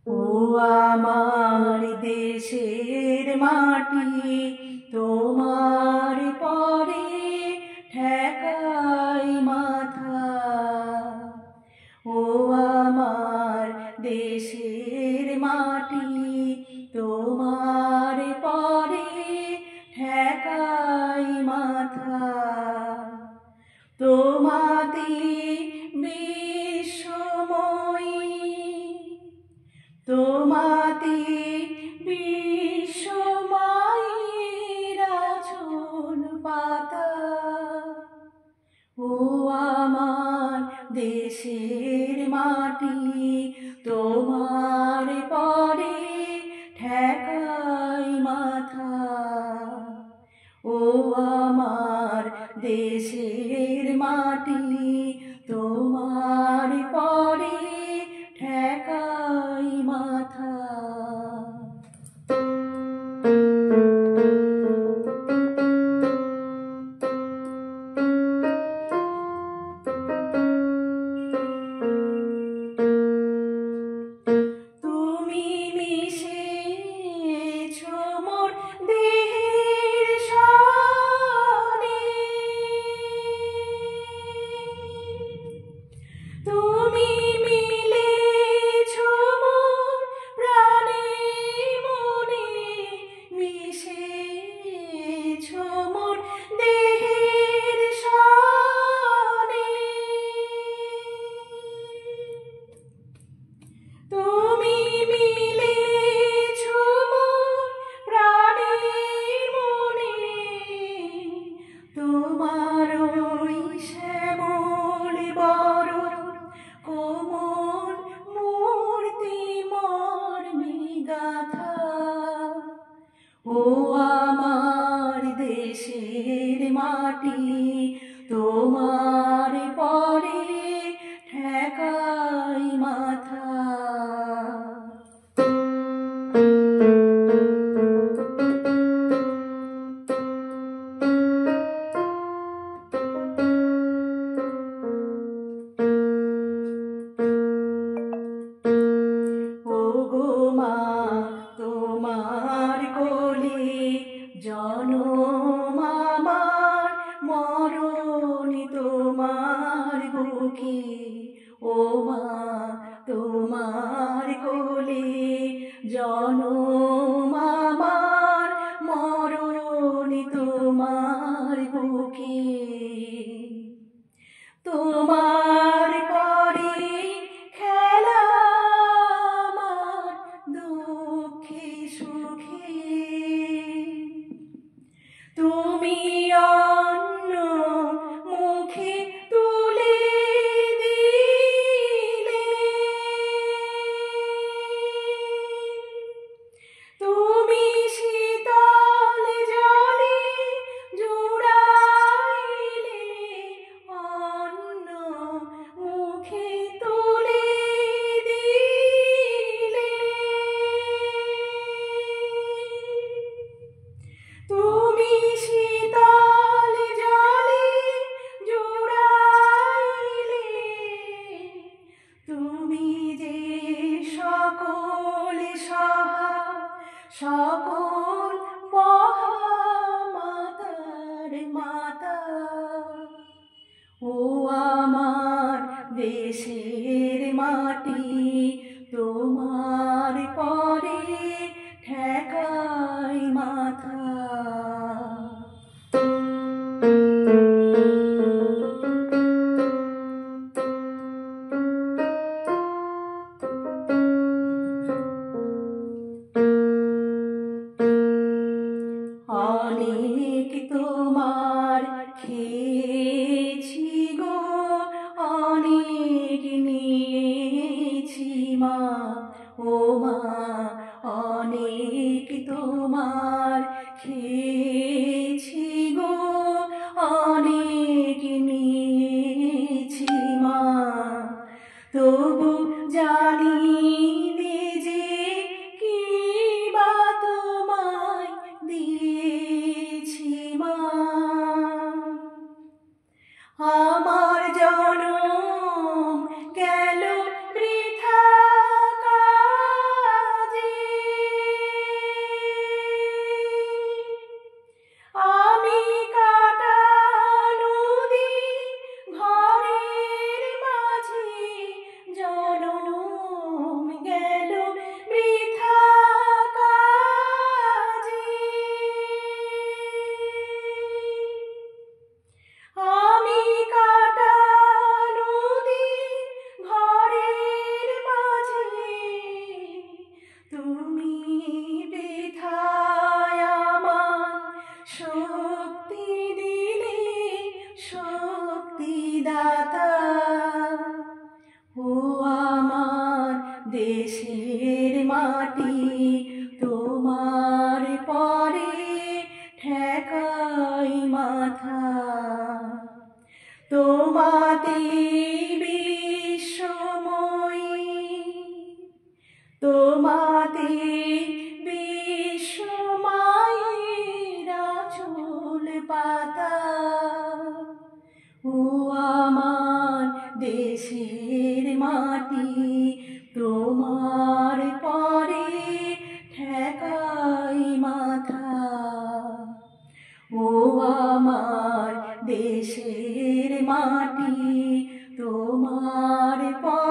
ও আমার দেশের মাটি, তোমার পরে ঠেকাই মাথা। ও আমার দেশের মাটি, তোমার পরে ঠেকাই মাথা। তোমাতে বিশ্বময়ী, তোমাতে বিশ্বময়ীর আঁচল পাতা। ও আমার দেশের মাটি, তোমার পরে ঠেকাই মাথা। ও আমার দেশের মাটি, তোমার পরে ঠেকাই মাথা। তুমি মিশেছ মোর দেহের সনে, তুমি মিলেছ মোর প্রাণে মনে, মিশেছ মোর দেহের সনে। তুমি মিলেছ মোর প্রাণে মনে, তোমার ওই শ্যামল বরণ কোমল মূর্তি মর্মে গাথা। ও আমার দেশের মাটি, তোমার পরে ঠেকাই মাথা। ও গো মা, তোমার কোলে জনম আমার, মরণ তোমার বুকে। ও মা, তোমার কোলে জনম আমার, মরণ তোমার বুকে। তোমার পরে খেলা আমার দুঃখে সুখে, তুমি অন্য মুখে তুলে দিলে, তুমি শীতল জলে জুড়াইলে, অন্য মুখে তুলে দিলে। তুমি শীতল জলে জুড়াইলে, তুমি যে সকল সহা সকল মহামাতার মাতা। ও আমার দেশের মাটি, তোমার পরে ঠেকাই মাথা। অনেক তোমার খেয়েছি গো, অনেক নিয়েছি মা। ও মা, অনেক তোমার খেয়েছি গো, অনেক নিয়েছি মা। তবু জানি নে যে কি বা তোমায় দিয়েছি মা। আমার জনম গেল দেশের মাটি তোমার পরে ঠেকাই মাথা। তোমাতে বিশ্বময়ী, তোমাতে বিশ্বমায়ের আঁচল পাতা। ও আমার দেশের মাটি তোমার পরে ঠেকাই মাথা। ও আমার দেশের মাটি তোমার পরে